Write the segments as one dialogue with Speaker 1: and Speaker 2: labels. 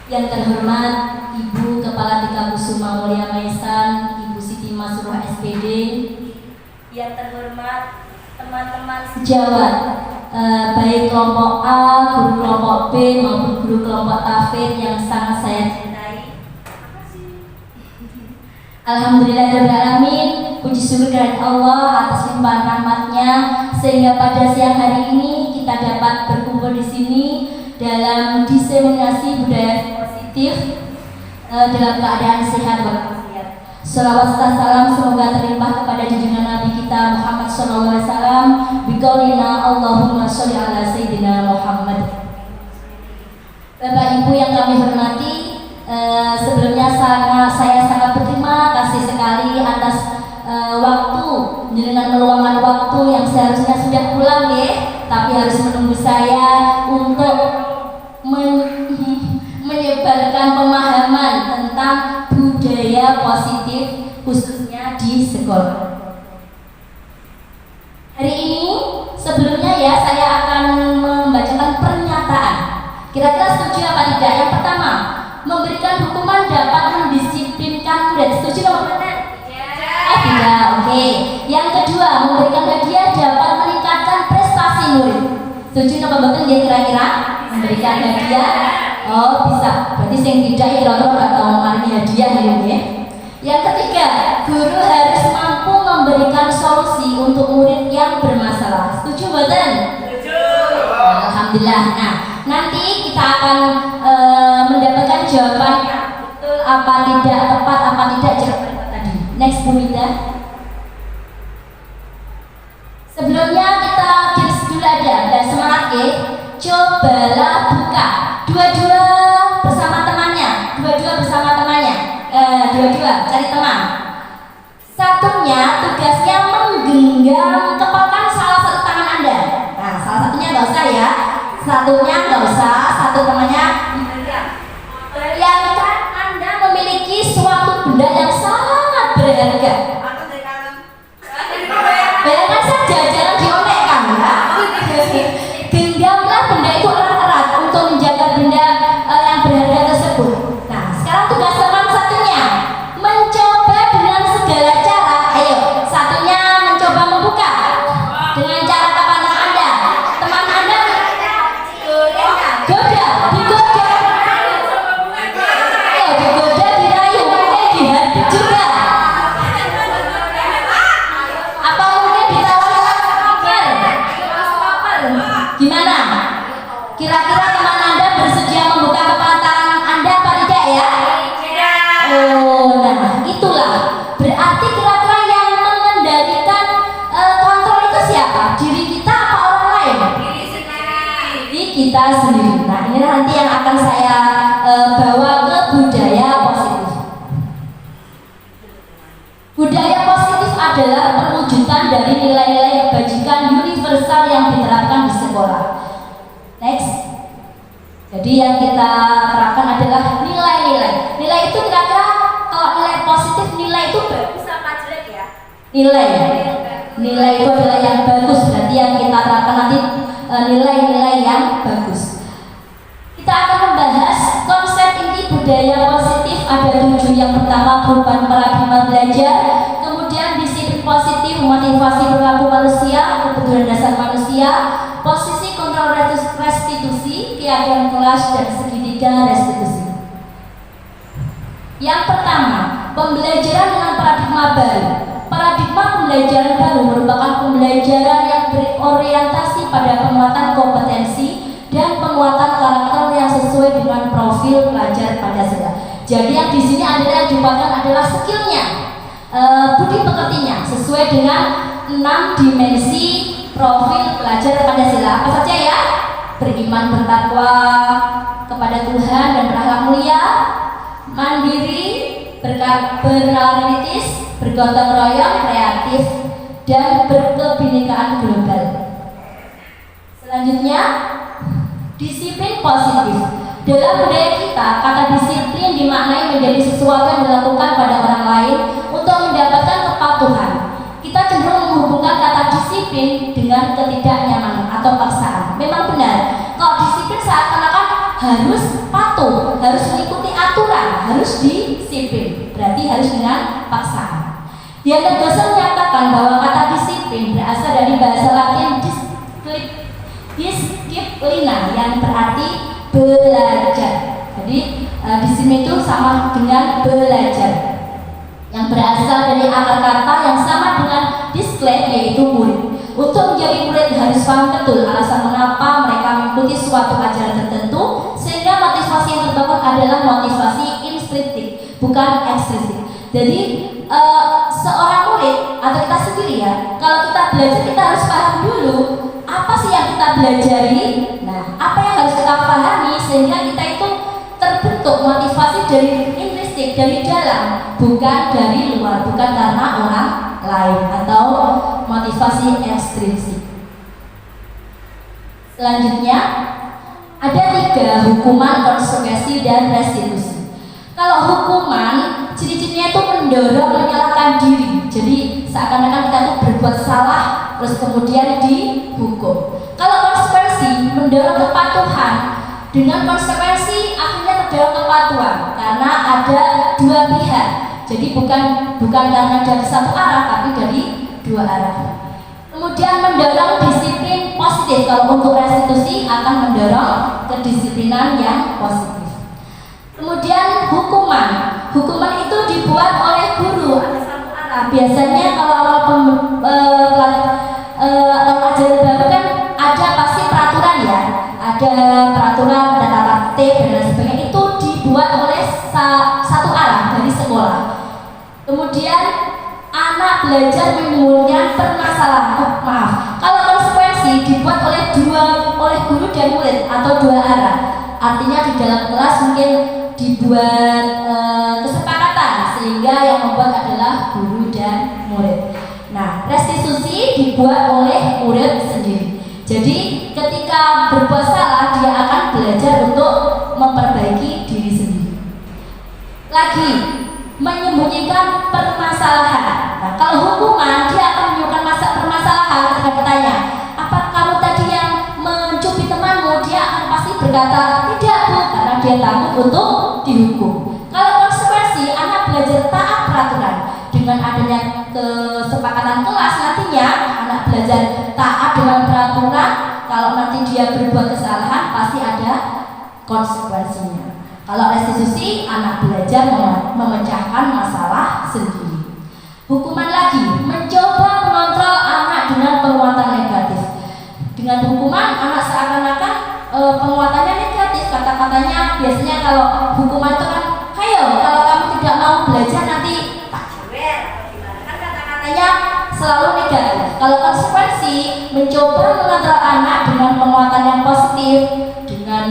Speaker 1: Yang terhormat Ibu Kepala Tika Kusuma Mulia Maisan, Ibu Siti Masruh SPD. Yang terhormat teman-teman sejawat, baik kelompok A, guru kelompok B maupun guru kelompok Tafid yang sangat saya cintai. Alhamdulillahirrahmanirrahim, puji syukur kepada Allah atas limpahan rahmatnya sehingga pada siang hari ini kita dapat berkumpul di sini dalam diseminasi budaya positif dalam keadaan sehat walafiat. Shalawat serta salam semoga terlimpah kepada junjungan Nabi kita Muhammad SAW. Biqaulina Allahumma sholli ala Sayyidina Muhammad. Bapak Ibu yang kami hormati, sebelumnya saya sangat berterima kasih sekali atas waktu dengan meluangkan waktu yang seharusnya sudah pulang ya, tapi harus menunggu saya untuk menyebarkan pemahaman tentang budaya positif khususnya di sekolah. Hari ini sebelumnya ya saya akan membacakan pernyataan. Kira-kira setuju apa tidak? Yang pertama, memberikan hukuman dapat mendisiplinkan murid. Setuju apa tidak? Tidak. Oke. Yang kedua, memberikan hadiah dapat meningkatkan prestasi murid. Setuju apa betul dia kira-kira? Memberikan hadiah. Oh bisa. Berarti yang tidak ya kira-kira nggak tahu maknanya hadiah ya. Yang ketiga, guru harus mampu memberikan solusi untuk murid yang bermasalah. Setuju betul? Setuju. Alhamdulillah. Nah, nanti kita akan mendapatkan jawabannya betul apa tidak, tepat apa tidak jawaban tadi. Next Bu Mida. Sebelumnya kita kiris dulu aja dan semangat ya. Cobalah buka. Dua-dua bersama temannya. Dua-dua cari teman. Satunya tugasnya menggenggam kepakan salah satu tangan Anda. Nah, salah satunya nggak usah ya. Satunya nggak usah, satu temannya digenggam. Bayangkan Anda memiliki suatu benda yang sangat berharga. Bayangkan saja, jangan dionekkan ya. Genggamlah benda itu erat-erat untuk menjaga benda yang berharga tersebut. Nah, sekarang tugas teman satunya mencoba dengan segala cara. Ayo, satunya mencoba membuka dengan cara apa Anda? Teman Anda goda, digoda. Ayo digoda, dirayu, dihadap juga. Apa mungkin ditawarkan paper? Gimana? Kira-kira teman Anda bersedia membuka kepala tangan Anda apa tidak ya? Oh, nah itulah. Berarti kira-kira yang mengendalikan kontrol itu siapa? Diri kita apa orang lain? Diri kita sendiri. Nah ini nanti yang akan saya bawa ke budaya positif. Budaya positif adalah perwujudan dari nilai-nilai kebajikan universal yang diterapkan di sekolah. Next. Jadi yang kita terapkan adalah nilai-nilai. Nilai itu kira-kira kalau nilai positif, nilai itu bagus apa jelek ya? Nilai itu adalah yang bagus. Berarti yang kita terapkan nanti nilai-nilai yang bagus. Kita akan membahas konsep inti budaya positif. Ada 7. Yang pertama perubahan paradigma belajar, kemudian disiplin positif, motivasi perilaku manusia, kebutuhan dasar manusia, posisi kontrol restitusi, keyakinan kelas, dan segitiga restitusi. Yang pertama, pembelajaran dengan paradigma baru. Paradigma pembelajaran baru merupakan pembelajaran yang berorientasi pada penguatan kompetensi dan penguatan karakter yang sesuai dengan profil pelajar Pancasila. Jadi yang di sini adalah yang dipakai adalah skillnya, budi pekertinya sesuai dengan 6 dimensi profil pelajar Pancasila. Apa saja ya? Beriman, bertakwa kepada Tuhan dan berakhlak mulia, mandiri, bernalar kritis, bergotong royong, kreatif, dan berkebinekaan global. Selanjutnya, disiplin positif. Dalam budaya kita, kata disiplin dimaknai menjadi sesuatu yang dilakukan pada orang lain untuk mendapatkan kepatuhan. Kita cenderung menghubungkan kata disiplin dengan ketidaknyamanan atau paksaan. Memang benar, kalau disiplin seakan-akan harus patuh, harus harus disiplin, berarti harus dengan paksaan. Diana Gosel menyatakan bahwa kata disiplin berasal dari bahasa Latin disciplina yang berarti belajar. Jadi disiplin itu sama dengan belajar, yang berasal dari akar kata yang sama dengan discipline, yaitu murid. Untuk menjadi murid harus paham betul alasan mengapa mereka mengikuti suatu ajaran tertentu, sehingga motivasi yang terbangun adalah motivasi intrinsik, bukan ekstrinsik. Jadi seorang murid atau kita sendiri ya, kalau kita belajar kita harus paham dulu apa sih yang kita pelajari. Nah, apa yang harus kita pahami sehingga kita itu terbentuk motivasi dari intrinsik, dari dalam, bukan dari luar, bukan karena orang lain atau motivasi ekstrinsik. Selanjutnya ada 3 hukuman, konsekuensi, dan restitusi. Kalau hukuman ciri-cirinya itu mendorong menyalahkan diri, jadi seakan-akan kita tuh berbuat salah terus kemudian dihukum. Kalau konsekuensi mendorong kepatuhan, dengan konsekuensi akhirnya terdorong kepatuhan karena ada 2 pihak. Jadi bukan karena dari satu arah, tapi dari 2 arah. Kemudian mendorong disiplin positif. Kalau untuk restitusi akan mendorong kedisiplinan yang positif. Kemudian hukuman itu dibuat oleh guru, ada satu arah. Biasanya kalau awal ajaran baru kan ada pasti peraturan ya, ada peraturan, ada tata tertib dan lain sebagainya, itu dibuat oleh satu arah dari sekolah. Kemudian anak belajar menimbulkan permasalahan. Kalau konsekuensi dibuat oleh guru dan murid atau 2 arah. Artinya di dalam kelas mungkin dibuat kesepakatan sehingga yang membuat adalah guru dan murid. Nah, restitusi dibuat oleh murid sendiri. Jadi ketika berbuat salah dia akan belajar untuk memperbaiki diri sendiri. Lagi menyembunyikan permasalahan. Nah, kalau hukuman dia akan menyembunyikan permasalahan. Ketika bertanya, apa kamu tadi yang mencubi temanmu? Dia akan pasti berkata tidak bu, karena dia takut untuk dihukum. Kalau konsekuensi, anak belajar taat peraturan. Dengan adanya kesepakatan kelas, nantinya anak belajar taat dengan peraturan. Kalau nanti dia berbuat kesalahan, pasti ada konsekuensinya. Kalau restitusi, anak belajar memecahkan masalah sendiri. Hukuman lagi, mencoba mengontrol anak dengan penguatan negatif. Dengan hukuman, anak seakan-akan penguatannya negatif. Kata-katanya biasanya kalau hukuman itu kan, ayo kalau kamu tidak mau belajar nanti tak jewer atau gimana. Kan kata-katanya selalu negatif. Kalau konsekuensi, mencoba mengontrol anak dengan penguatan yang positif, dengan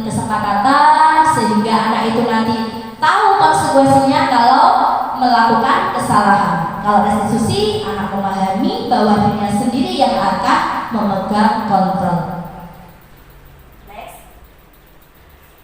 Speaker 1: kesepakatan sehingga anak itu nanti tahu konsekuensinya kalau melakukan kesalahan. Kalau restitusi, anak memahami bahwa dirinya sendiri yang akan memegang kontrol. Next.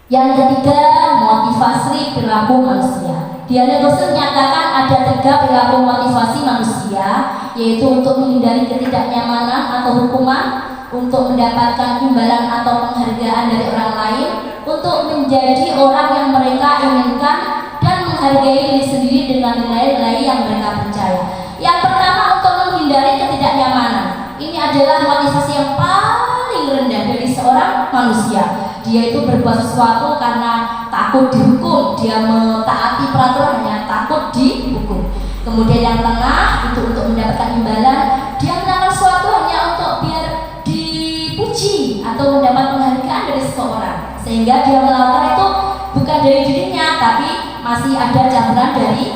Speaker 1: Yang ketiga, motivasi perilaku manusia. Diana Gosel menyatakan ada 3 perilaku motivasi manusia, yaitu untuk menghindari ketidaknyamanan atau hukuman, untuk mendapatkan imbalan atau penghargaan dari orang lain, untuk menjadi orang yang mereka inginkan, dan menghargai diri sendiri dengan nilai-nilai yang mereka percaya. Yang pertama, untuk menghindari ketidaknyamanan. Ini adalah motivasi yang paling rendah dari seorang manusia. Dia itu berbuat sesuatu karena takut dihukum, dia mentaati peraturannya, takut dihukum. Kemudian yang tengah itu untuk mendapatkan imbalan, dia melakukan sesuatu hanya untuk biar dipuji atau mendapat penghargaan dari seseorang, sehingga dia melakukan itu bukan dari dirinya tapi masih ada campuran dari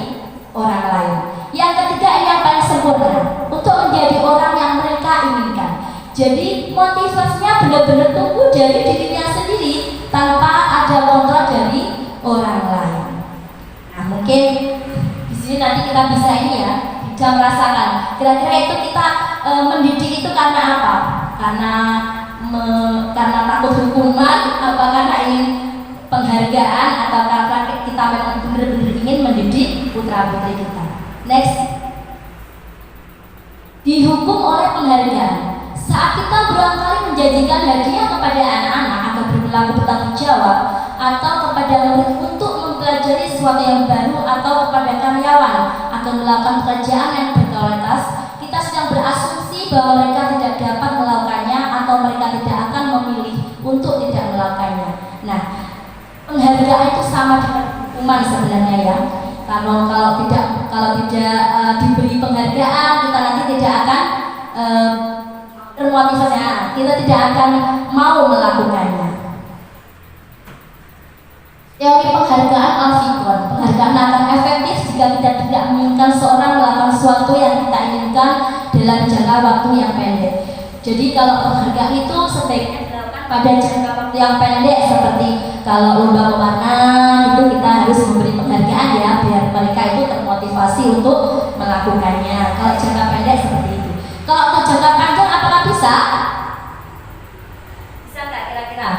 Speaker 1: orang lain. Yang ketiga, ini yang paling sempurna, untuk menjadi orang yang mereka inginkan. Jadi motivasinya benar-benar tumbuh dari dirinya sendiri tanpa ada kontrol dari orang lain. Nah, mungkin di sini nanti kita bisa ini ya, bisa merasakan kira-kira itu kita mendidik itu karena apa? Karena takut hukuman, apa karena ingin penghargaan, atau karena kita memang benar-benar ingin mendidik putra-putri kita. Next, dihukum oleh penghargaan. Saat kita berulang kali menjanjikan hadiah kepada anak-anak atau berperilaku bertanggung jawab, atau kepada murid untuk mempelajari mempelajari sesuatu yang baru atau kepada karyawan agar melakukan pekerjaan yang berkualitas, kita sedang berasumsi bahwa mereka tidak dapat melakukannya atau mereka tidak akan memilih untuk tidak melakukannya. Nah, penghargaan itu sama dengan hukuman sebenarnya ya. Kalau tidak diberi penghargaan, kita nanti tidak akan termotivasi, kita tidak akan mau melakukannya. Teori penghargaan Alfikon, penghargaan akan efektif jika kita tidak menginginkan seorang melakukan sesuatu yang kita inginkan dalam jangka waktu yang pendek. Jadi kalau penghargaan itu sebaiknya dilakukan pada jangka waktu yang pendek, seperti kalau lomba mewarna itu kita harus memberi penghargaan ya, biar mereka itu termotivasi untuk melakukannya. Kalau jangka pendek seperti itu. Kalau untuk jangka panjang apakah bisa? Bisa nggak kira-kira?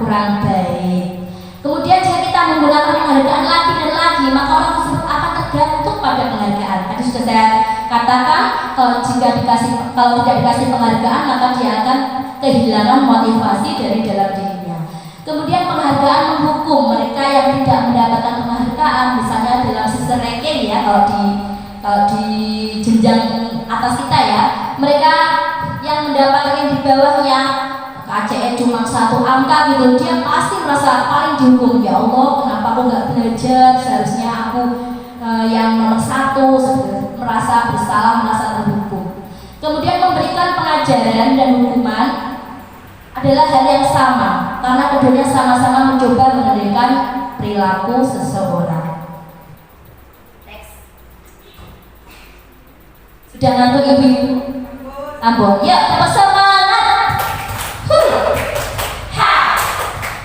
Speaker 1: Kurang baik. Kemudian jika kita menggunakan penghargaan lagi dan lagi, maka orang tersebut akan tergantung pada penghargaan. Tadi sudah saya katakan, kalau tidak dikasih penghargaan, maka dia akan kehilangan motivasi dari dalam dirinya. Kemudian penghargaan menghukum mereka yang tidak mendapatkan penghargaan, misalnya dalam sistem ranking ya, kalau di jenjang atas kita ya, mereka yang mendapatkan yang di bawahnya KCE cuma 1 angka gitu, dia pasti merasa paling dihukum. Ya Allah, kenapa aku nggak belajar? Seharusnya aku yang nomor 1, merasa bersalah, merasa terhukum. Kemudian memberikan pengajaran dan hukuman adalah hal yang sama, karena keduanya sama-sama mencoba mengendalikan perilaku seseorang. Next. Sudah ngantuk ibu-ibu? Ambon, ya semangat.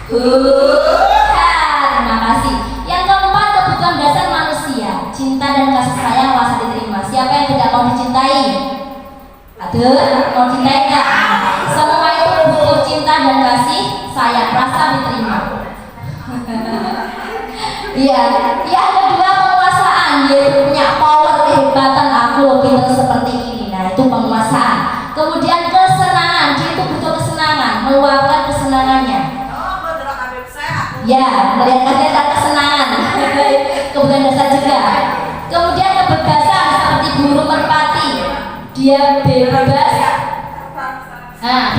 Speaker 1: Terima kasih. Yang keempat, kebutuhan dasar manusia, cinta dan kasih sayang rasa diterima. Siapa yang tidak mau dicintai? Aduh, mau cintai nggak? Semua itu butuh cinta dan kasih sayang, rasa diterima. Iya. Yang kedua, penguasaan, yaitu punya power, kehebatan, aku loh pintar seperti ini. Nah, itu penguasaan. Kemudian kesenangan, dia itu butuh kesenangan, meluapkan kesenangannya. Ya, melihat ada kesenangan, kebutuhan dasar juga. Kemudian kebebasan seperti burung merpati, dia bebas,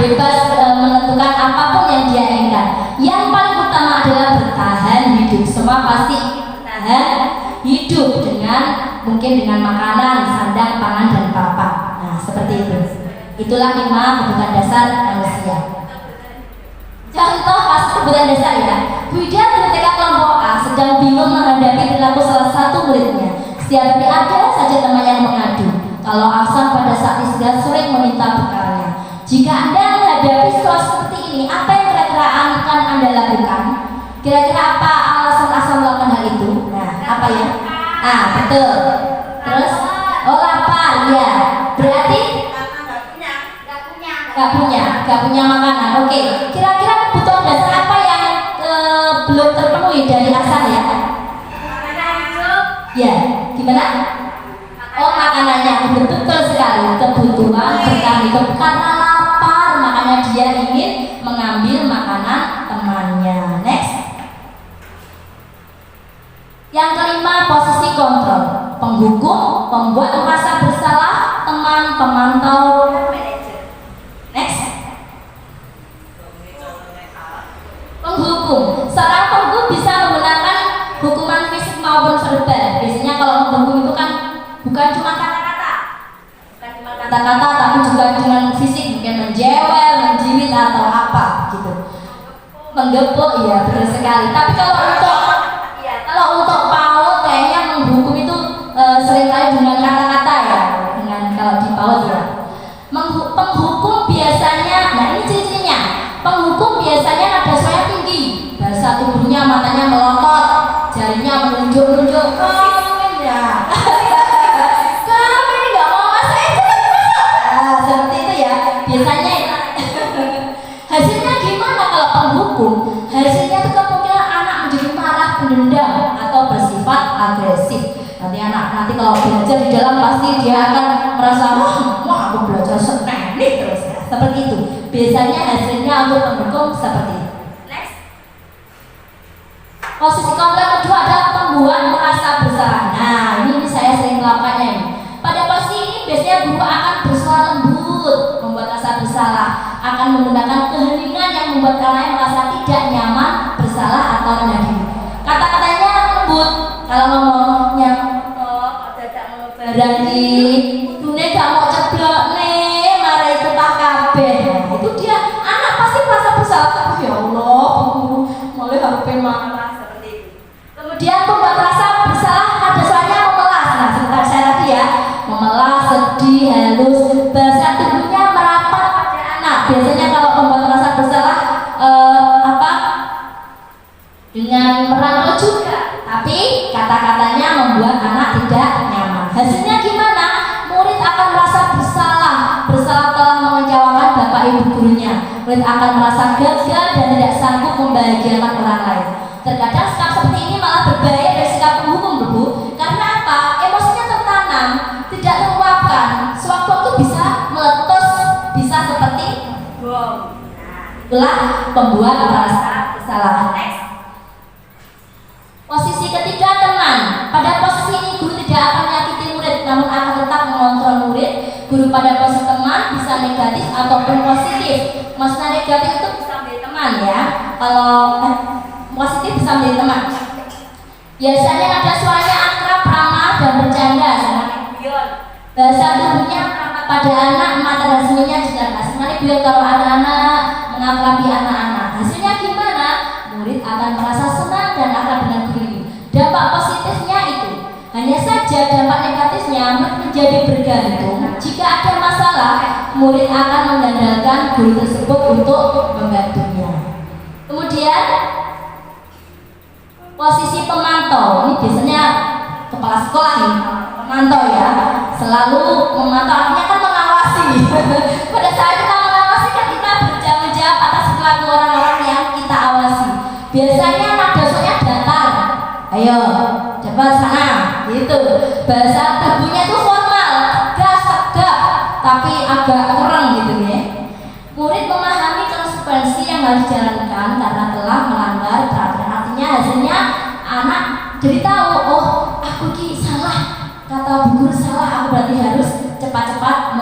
Speaker 1: bebas menentukan apapun yang dia inginkan. Yang paling utama adalah bertahan hidup. Semua pasti bertahan hidup mungkin dengan makanan, sandang, pangan dan papan. Nah, seperti itu. Itulah 5 kebutuhan dasar manusia. Contoh pas kebutuhan dasar ya. Bu Ida dari TK kelompok A sedang bingung menghadapi perilaku salah satu muridnya. Setiap hari ada saja teman yang mengadu. Kalau Aksan pada saat istirahat sering meminta bekalnya. Jika Anda menghadapi situasi seperti ini, apa yang kira-kira akan Anda lakukan? Kira-kira apa alasan Aksan melakukan hal itu? Nah, apa ya? Betul. Terus, lapar, ya. Berarti Gak punya makanan. Oke. Kira-kira kebutuhan dasar apa yang belum terpenuhi dari Aksan ya? Ya, gimana? Makanannya betul sekali. Kebutuhan bertahan hidup karena lapar, makanya dia ingin mengambil makanan temannya. Next. Yang kelima, posisi kontrol, penghukum, pembuat merasa bersalah, teman, pemantau, manajer. Next. Penghukum, seorang penghukum bisa menggunakan hukuman fisik maupun verbal. Biasanya kalau menghukum itu kan bukan cuma kata-kata, tapi juga dengan fisik, mungkin menjewel, menjiwit atau apa gitu, menggepuk, ya betul sekali. Tapi kalau untuk PAUD kayaknya menghukum itu seringkali dengan kata-kata ya, dengan kalau di PAUD ya. Penghukum biasanya, nah ini ciri-cirinya. Penghukum biasanya nada suaranya tinggi, bahasa tubuhnya, matanya melotot, jarinya menunjuk-nunjuk. Kamu ini nggak mau masuk itu. Seperti itu ya. Biasanya hasilnya gimana kalau penghukum? Hasilnya itu kemungkinan anak menjadi marah, pendendam, atau bersifat agresif. Nanti kalau belajar di dalam pasti dia akan merasa wah aku belajar seneng nih terus ya. Seperti itu. Biasanya hasilnya untuk penghukum seperti itu. Next. Posisi kontrol kedua adalah membuat merasa bersalah. Nah, ini saya sering melakukannya ini. Pada posisi ini biasanya guru akan bersuara lembut, membuat rasa bersalah, akan menggunakan keheningan yang membuat anaknya merasa tidak nyaman, bersalah atau rendah diri. Kata-katanya lembut, kalau ngomongnya tidak mau berani, dunia gak mau ceblok nih, marah itu tak kabeh. Itu dia, anak pasti merasa bersalah. Ya Allah, mulai harus marah. Kemudian membuat rasa bersalah ada soalnya memelas. Nah, sebentar saya tadi ya, memelas, sedih, halus, bahasa tubuhnya merapat pada anak. Biasanya kalau membuat rasa bersalah dengan merangkul juga, tapi kata-katanya membuat anak tidak nyaman. Hasilnya gimana? Murid akan merasa bersalah telah mengecewakan bapak ibu gurunya. Murid akan merasa gagal dan tidak sanggup membahagiakan orang lain. Terkadang sikap seperti ini malah berbahaya dari sikap penghukum, Bu. Karena apa? Emosinya tertanam, tidak terluapkan. Sewaktu-waktu bisa meletus, bisa seperti bom. Itulah pembuat rasa bersalah. Next. Posisi ketiga, teman. Pada posisi ini guru tidak akan menyakiti murid, namun akan tetap mengontrol murid. Guru pada posisi teman bisa negatif ataupun positif. Maksudnya negatif itu bisa menjadi teman ya. Kalau positif bisa menjadi teman. Biasanya ada suaranya akrab, ramah dan bercanda. Bahasa tubuhnya merapat pada anak, mata dan senyumnya juga sebenarnya biar kalau anak-anak mengakrabi anak-anak. Hasilnya gimana? Murid akan merasa senang dan akrab dengan guru ini. Dampak positifnya itu hanya saja dampak negatifnya menjadi bergantung. Jika ada masalah, murid akan mengandalkan guru tersebut untuk membantunya. Kemudian posisi pemantau, ini biasanya kepala sekolah nih, pemantau ya, selalu memantau, artinya kan mengawasi. Pada saat kita mengawasi kan kita bertanggung jawab atas perilaku orang-orang yang kita awasi. Biasanya nada suaranya datar, ayo cepat sana, gitu. Bahasa tubuhnya itu formal, tegas, tegap, tapi agak keren gitu ya. Murid memahami konsekuensi yang harus dijalankan karena telah melanggar peraturan. Artinya hasilnya anak jadi tahu, oh aku ki salah, kata bu guru salah, aku berarti harus cepat-cepat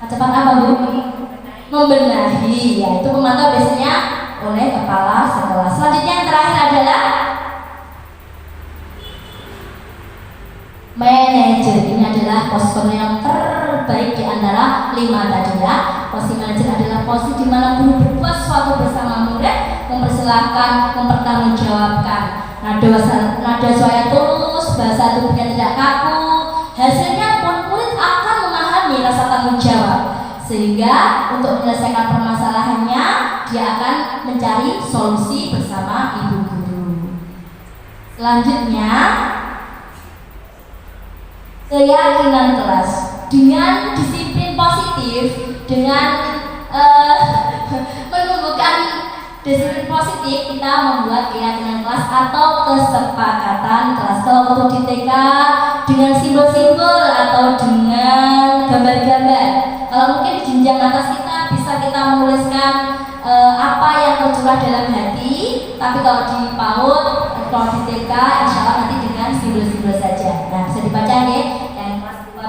Speaker 1: cepat apa bu? Membenahi. Ya, itu pemantau biasanya oleh kepala sekolah. Selanjutnya yang terakhir adalah manajer. Ini adalah posisi yang terbaik di antara 5 tadi ya. Posisi manajer adalah posisi di mana guru berbuat sesuatu bersama murid, mempersilahkan, mempertanggungjawabkan. Nada suara tulus, bahasa tubuhnya tidak kaku. Hasilnya pun murid akan memahami rasa tanggung jawab, sehingga untuk menyelesaikan permasalahannya dia akan mencari solusi bersama ibu guru. Selanjutnya, keyakinan kelas. Dengan disiplin positif, dengan menumbuhkan disiplin positif, kita membuat keyakinan kelas atau kesepakatan kelas. Kalau untuk di TK dengan simbol-simbol atau dengan gambar-gambar. Kalau mungkin di jenjang atas kita bisa kita menuliskan apa yang tercurah dalam hati. Tapi kalau di PAUD, kalau di TK, insya Allah nanti dengan simbol-simbol saja. Nah, bisa dibaca ya.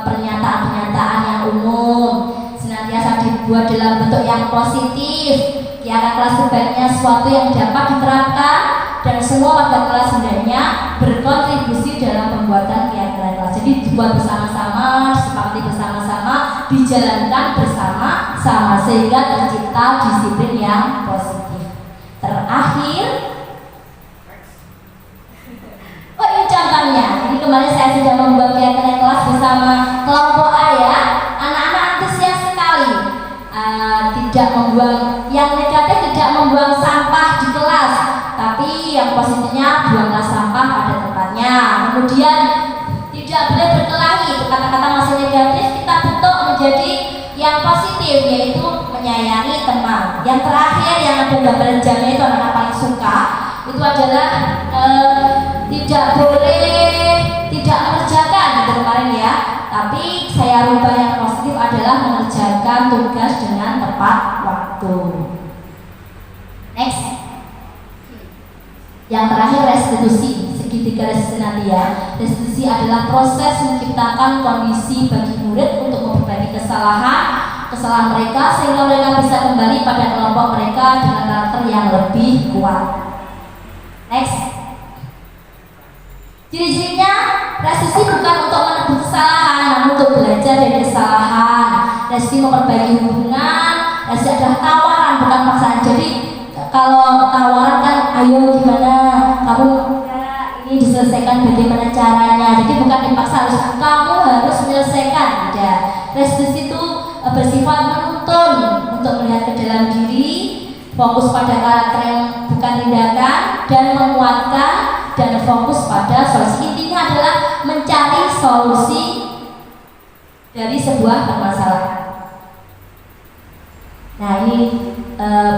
Speaker 1: Pernyataan-pernyataan yang umum senantiasa dibuat dalam bentuk yang positif. Keyakinan kelas sebaiknya sesuatu yang dapat diterapkan dan semua warga kelas hendaknya berkontribusi dalam pembuatan keyakinan kelas. Jadi dibuat bersama-sama, disepakati bersama-sama, dijalankan bersama-sama sehingga tercipta disiplin yang positif. Terakhir, oh ini contohnya. Ini kemarin saya sudah membuat keyakinan kelas bersama kelompok A ya. Anak-anak antusias sekali. Tidak membuang yang negatif, tidak membuang sampah di kelas, tapi yang positifnya buanglah sampah pada tempatnya. Kemudian tidak boleh berkelahi. Kata-kata masih negatif kita bentuk menjadi yang positif, yaitu menyayangi teman. Yang terakhir yang ada gambar jamnya itu anak-anak paling suka itu adalah tidak boleh tidak mengerjakan gitu kemarin ya, tapi saya rubah yang positif adalah mengerjakan tugas dengan tepat waktu. Next. Yang terakhir restitusi. Segitiga restitusi nanti ya. Restitusi adalah proses menciptakan kondisi bagi murid untuk memperbaiki kesalahan mereka sehingga mereka bisa kembali pada kelompok mereka dengan karakter yang lebih kuat. Next. Ciri-cirinya, restitusi bukan untuk menebus kesalahan, namun untuk belajar dari kesalahan. Restitusi memperbaiki hubungan. Restitusi adalah tawaran, bukan paksaan. Jadi kalau tawaran kan, ayo gimana, kamu ini diselesaikan bagaimana caranya. Jadi bukan dipaksa kamu harus menyelesaikan. Tidak. Restitusi itu bersifat menuntun untuk melihat ke dalam diri, fokus pada karakter yang bukan tindakan, dan menguatkan dan fokus pada solusi. Intinya adalah mencari solusi dari sebuah permasalahan. Nah, ini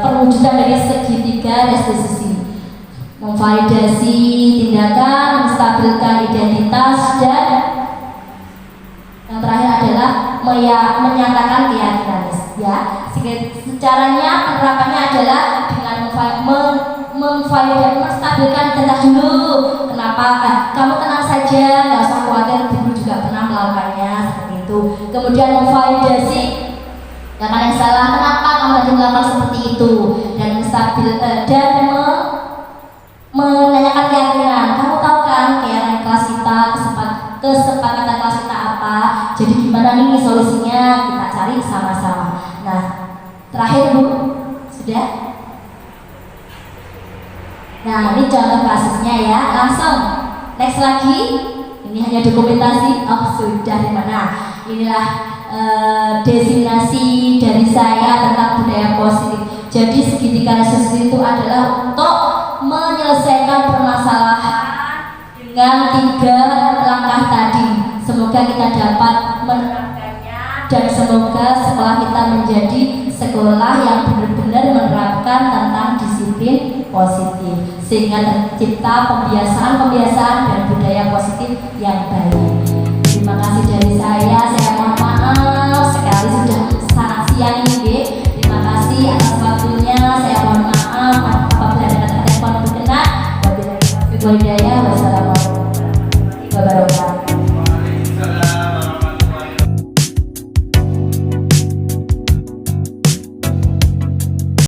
Speaker 1: perwujudan dari segitiga restitusi: memvalidasi tindakan, menstabilkan identitas, dan yang terakhir adalah menyatakan keyakinan. Ya, caranya penerapannya adalah dengan menstabilkan identitas dulu. Kenapa? Kamu tenang saja, nggak usah khawatir, dulu juga pernah melakukannya seperti itu. Kemudian memvalidasi tindakan yang salah, kenapa kamu tadi melakukan seperti itu, dan menanyakan keyakinan. Kamu tahu kan keyakinan kelas kita, kesepakatan kelas kita apa, jadi gimana nih solusinya, kita cari sama-sama. Nah, terakhir Bu, sudah? Nah, ini contoh kasusnya ya, langsung next lagi. Ini hanya dokumentasi. Oh, sudah, di mana? Inilah designasi dari saya tentang budaya positif. Jadi segitiga restitusi itu adalah untuk menyelesaikan permasalahan dengan 3 langkah tadi. Semoga kita dapat menerapkannya dan semoga sekolah kita menjadi sekolah yang benar-benar menerapkan tentang disiplin positif sehingga tercipta pembiasaan dan budaya positif yang baik. Terima kasih dari saya mohon maaf sekali sudah sangat siang ini. Terima kasih atas waktunya. Saya mohon maaf apabila ada kata-kata yang kurang berkenan. Wabillahi taufiq wal hidayah.